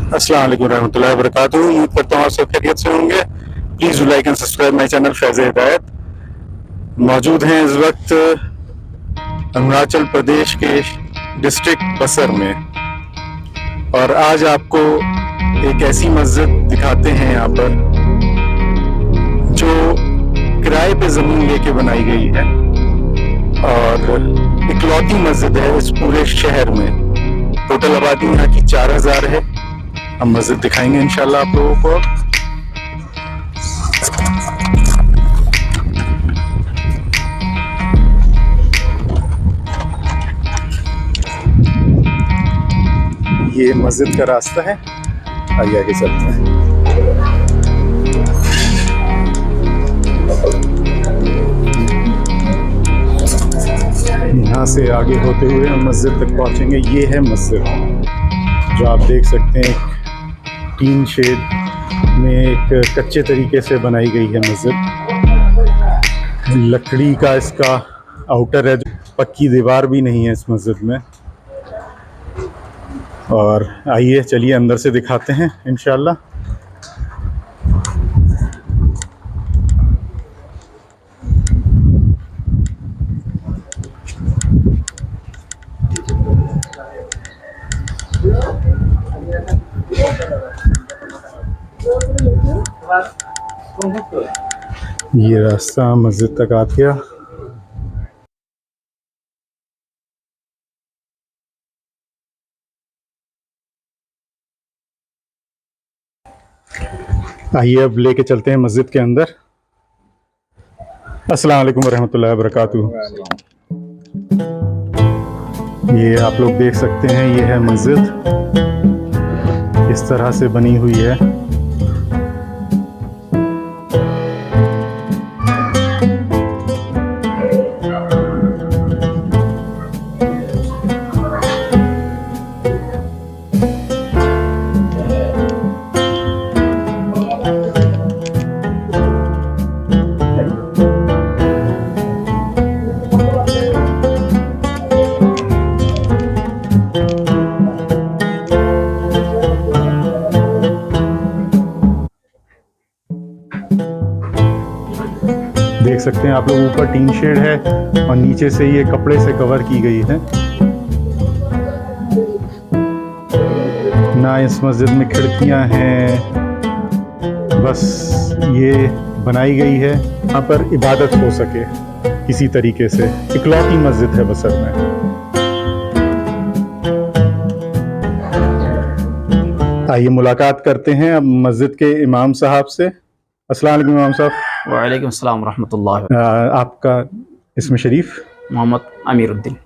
अस्सलाम वालेकुम रहमतुल्लाहि व बरकातुहू। उम्मीद करता हूँ आप सब खैरियत से होंगे। Please do like and subscribe my channel Faiz Hidayat. मौजूद हैं इस वक्त अरुणाचल प्रदेश के डिस्ट्रिक्ट बसर में, और आज आपको एक ऐसी मस्जिद दिखाते हैं यहाँ पर जो किराए पे ज़मीन लेके बनाई गई है और इकलौती मस्जिद है इस पूरे शहर में। टोटल आबादी यहाँ की 4000 है। हम मस्जिद दिखाएंगे इंशाल्लाह आप लोगों को। ये मस्जिद का रास्ता है, आइए आगे चलते हैं। यहाँ से आगे होते हुए हम मस्जिद तक पहुँचेंगे। ये है मस्जिद जो आप देख सकते हैं, टीन शेड में एक कच्चे तरीके से बनाई गई है मस्जिद। लकड़ी का इसका आउटर है, पक्की दीवार भी नहीं है इस मस्जिद में। और आइए चलिए अंदर से दिखाते हैं इंशाल्लाह। ये रास्ता मस्जिद तक आ गया। आइए अब लेके चलते हैं मस्जिद के अंदर। अस्सलाम वालेकुम रहमतुल्लाहि व बरकातुहू। ये आप लोग देख सकते हैं, ये है मस्जिद, इस तरह से बनी हुई है। देख सकते हैं आप लोग, ऊपर टीन शेड है और नीचे से ये कपड़े से कवर की गई है। ना इस मस्जिद में खिड़कियां हैं, बस ये बनाई गई है यहाँ पर इबादत हो सके किसी तरीके से। इकलौती मस्जिद है बसर में। आइए मुलाकात करते हैं अब मस्जिद के इमाम साहब से। अस्सलाम वालेकुम इमाम साहब। वालेकुम अस्सलाम रहमतुल्लाह। आपका इसम शरीफ? मोहम्मद अमीरुद्दीन।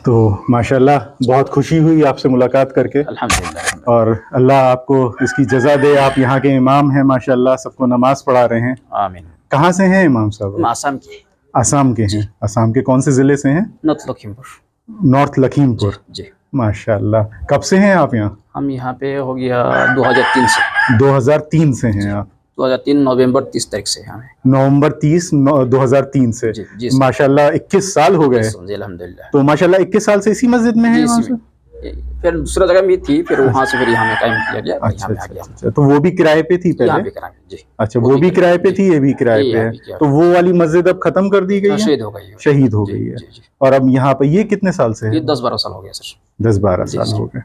तो माशाल्लाह बहुत खुशी हुई आपसे मुलाकात करके, अल्हम्दुलिल्लाह। और अल्लाह आपको इसकी जज़ा दे। आप यहाँ के इमाम हैं माशाल्लाह, सबको नमाज पढ़ा रहे हैं। आमीन। कहाँ से हैं इमाम साहब? आसाम के। आसाम के हैं। आसाम के कौन से ज़िले से हैं? नॉर्थ लखीमपुर। नॉर्थ लखीमपुर जी। माशाल्लाह। कब से हैं आप यहाँ? हम यहाँ पे हो गया 2003 से। 2003 से हैं आप? 2003 नवंबर 30 तारीख से हमें। नवंबर 30 2003 से। जी माशाल्लाह 21 साल हो गए। अल्हम्दुलिल्लाह। तो माशाल्लाह 21 साल से इसी मस्जिद में हैं? फिर दूसरा जगह में थी, फिर वहाँ से फिर यहाँ में कायम किया गया। अच्छा, तो वो भी किराए पे थी पहले? यहाँ पे किराए पे। जी। अच्छा, वो भी किराए पे थी, ये भी किराए पे है। तो वो वाली मस्जिद अब खत्म कर दी गई है? शहीद हो गई है। शहीद हो गई है। और अब यहाँ पे ये कितने साल से है? ये 10-12 साल हो गया सर। 10-12 साल हो गए।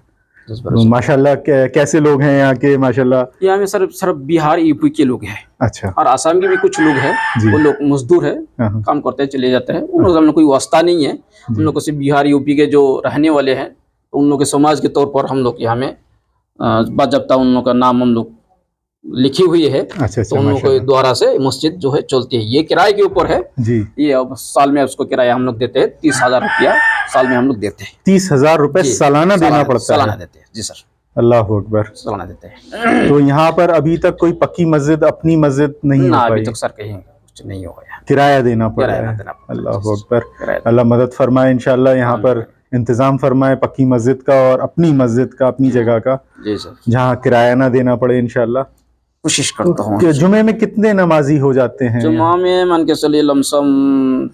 10-12 माशाल्लाह। कैसे लोग हैं यहाँ के माशाल्लाह? यहाँ में सर बिहार यूपी के लोग हैं। अच्छा। और आसाम के भी कुछ लोग हैं, वो लोग मजदूर है, काम करते हैं, चले जाते हैं। उन लोग हम लोग कोई वास्ता नहीं है। हम लोग को सिर्फ बिहार यूपी के जो रहने वाले हैं, उन लोग के समाज के तौर पर हम लोग यहाँ में बाज़ाब्ता उन लोग का नाम हम लोग लिखी हुई है। अच्छा। तो उन लोगों के द्वारा से मस्जिद जो है चलती है। ये किराए के ऊपर है जी। ये अब साल में उसको किराया हम लोग देते हैं 30,000 रुपया साल में हम लोग देते हैं। 30,000 रुपए सालाना देना पड़ता है? सालाना देते हैं जी सर। अल्लाह अकबर। सालाना देते हैं। तो यहाँ पर अभी तक कोई पक्की मस्जिद, अपनी मस्जिद नहीं हो पाई? अभी तक सर कहीं कुछ नहीं हो गया, किराया देना पड़ा है। अल्लाह अकबर। अल्लाह मदद फरमाए इंशाल्लाह। यहाँ पर इंतजाम फरमाए पक्की मस्जिद का और अपनी मस्जिद का, अपनी जगह का, जी सर, जहाँ किराया ना देना पड़े इंशाल्लाह। कोशिश करता हूँ। तो जुमे में कितने नमाजी हो जाते हैं? जुमा में मान के चलिए लमसम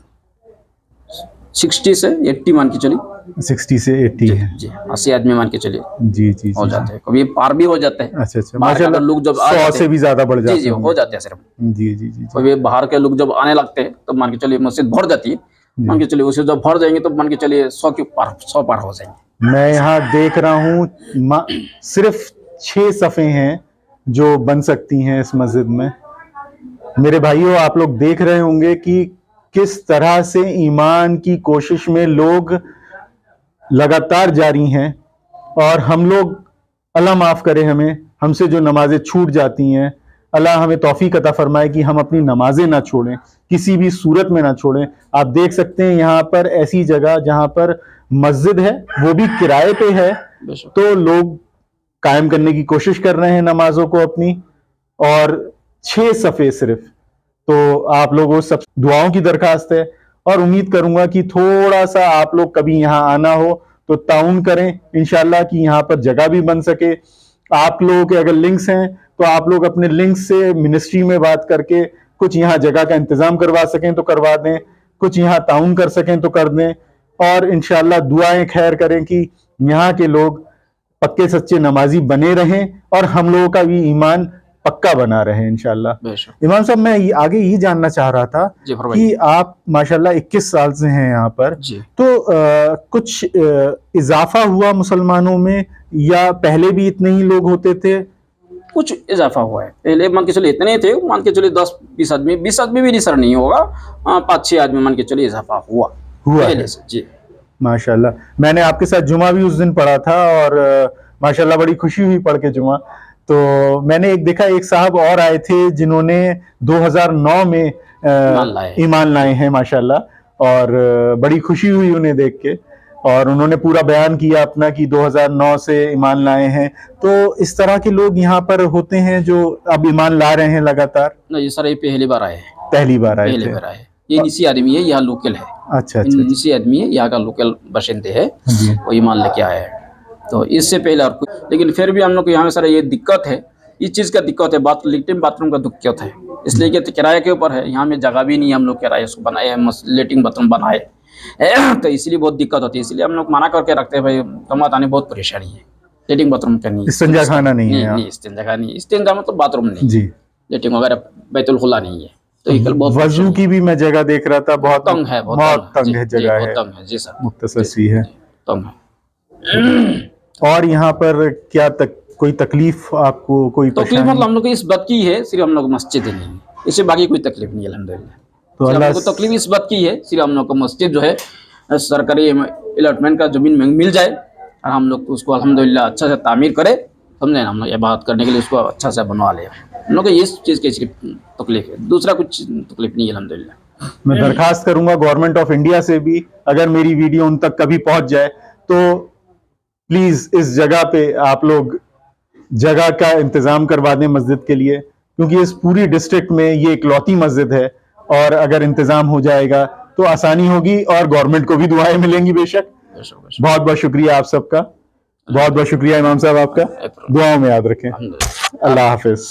60 से 80 मान के चलिए। 60 से 80 है जी 80 आदमी मान के चलिए जी जी हो जाते हैं, कभी पार भी हो जाते हैं। अच्छा अच्छा, बाहर के माशाल्लाह लोग जब आ 100 जाते से हैं, भी ज्यादा बढ़ जाते जी जी हो जाते हैं सिर्फ। जी जी जी कभी बाहर के लोग जब आने लगते हैं तो मान के चलिए मस्जिद भर जाती है, मान के चलिए उसे जब भर जाएंगे तो मान के चलिए 100 पार हो जाएंगे। मैं यहाँ देख रहा हूँ सिर्फ 6 सफ़े हैं जो बन सकती हैं इस मस्जिद में। मेरे भाइयों, आप लोग देख रहे होंगे कि किस तरह से ईमान की कोशिश में लोग लगातार जारी हैं, और हम लोग, अल्लाह माफ़ करे हमें, हमसे जो नमाजें छूट जाती हैं, अल्लाह हमें तौफीक अता फरमाए कि हम अपनी नमाजें ना छोड़ें, किसी भी सूरत में ना छोड़ें। आप देख सकते हैं यहाँ पर ऐसी जगह जहाँ पर मस्जिद है, वो भी किराए पे है, तो लोग कायम करने की कोशिश कर रहे हैं नमाजों को अपनी, और 6 सफ़े सिर्फ। तो आप लोगों सब दुआओं की दरखास्त है, और उम्मीद करूंगा कि थोड़ा सा आप लोग कभी यहाँ आना हो तो ताउन करें इंशाल्लाह, कि यहाँ पर जगह भी बन सके। आप लोगों के अगर लिंक्स हैं तो आप लोग अपने लिंक्स से मिनिस्ट्री में बात करके कुछ यहाँ जगह का इंतजाम करवा सकें तो करवा दें, कुछ यहाँ ताउन कर सकें तो कर दें, और इंशाल्लाह दुआएं खैर करें कि यहाँ के लोग पक्के सच्चे नमाजी बने रहें और हम लोगों का भी ईमान पक्का बना रहे इंशाल्लाह। इमाम साहब, मैं आगे ये जानना चाह रहा था कि आप माशाल्लाह 21 साल से हैं यहाँ पर, तो कुछ इजाफा हुआ मुसलमानों में, या पहले भी इतने ही लोग होते थे? कुछ इजाफा हुआ है, पहले मान के चलिए इतने थे, मान के चलिए 10-20 आदमी, 20 आदमी भी नहीं सर नहीं होगा, 5-6 आदमी मान के चलिए इजाफा हुआ है जी माशाल्लाह। मैंने आपके साथ जुमा भी उस दिन पढ़ा था, और माशाल्लाह बड़ी खुशी हुई पढ़ के जुमा। तो मैंने एक देखा, एक साहब और आए थे जिन्होंने 2009 में ईमान लाए हैं माशाल्लाह, और बड़ी खुशी हुई उन्हें देख के, और उन्होंने पूरा बयान किया अपना कि 2009 से ईमान लाए हैं। तो इस तरह के लोग यहाँ पर होते हैं जो अब ईमान ला रहे हैं लगातार? नहीं सर, ये पहली बार आए हैं। पहली बार आए थे? ये निसी आदमी है, यहाँ लोकल है। अच्छा अच्छा, निसी आदमी है, यहाँ का लोकल बाशिंदे है, वो ईमान लेके आए हैं। तो इससे पहले और कुछ, लेकिन फिर भी हम लोग को यहाँ सर ये दिक्कत है, इस चीज़ का दिक्कत है, लेटरिन बाथरूम का दिक्कत है, इसलिए कि किराए के ऊपर है, यहाँ में जगह भी नहीं है, हम लोग किराए उसको बनाए हैं, लेटरिन बाथरूम बनाए, तो इसलिए बहुत दिक्कत होती है। इसलिए हम लोग मना करके रखते हैं, भाई जमात आने बहुत परेशानी है, लेटरिन बाथरूम का नहीं, इस्तिंजा खाना नहीं है, नहीं इस्तिंजा खाना नहीं, इस्तिंजा मतलब बाथरूम नहीं जी, लेटरिन वगैरह बैतुल खुला नहीं है। तो बहुत वजू की भी मैं जगह देख रहा था, बहुत तंग है, बहुत तंग है जगह है, जी सर, मुख्तसर सी है, तंग है। और यहाँ पर क्या कोई तकलीफ आपको, कोई तकलीफ मतलब हम लोग को इस बात की है, सिर्फ हम लोग मस्जिद नहीं है, इससे बाकी कोई तकलीफ नहीं है अल्हम्दुलिल्लाह। तो हम लोग को तकलीफ इस बात की है, सिर्फ हम लोग को मस्जिद जो है सरकारी अलॉटमेंट का जमीन मिल जाए, और हम लोग उसको अल्हम्दुलिल्लाह अच्छा से तामीर करे, समझे ना, हम लोग इबादत करने के लिए उसको अच्छा से बनवा ले। हम लोग को इस चीज़ की सिर्फ तकलीफ है, दूसरा कुछ तकलीफ नहीं है अल्हम्दुलिल्लाह। मैं दरखास्त करूंगा गवर्नमेंट ऑफ इंडिया से भी, अगर मेरी वीडियो उन तक कभी पहुंच जाए तो प्लीज इस जगह पे आप लोग जगह का इंतजाम करवा दें मस्जिद के लिए, क्योंकि इस पूरी डिस्ट्रिक्ट में ये इकलौती मस्जिद है, और अगर इंतजाम हो जाएगा तो आसानी होगी और गवर्नमेंट को भी दुआएं मिलेंगी बेशक। बहुत बहुत शुक्रिया आप सबका, बहुत बहुत शुक्रिया इमाम साहब आपका, दुआओं में याद रखें। अल्लाह हाफिज।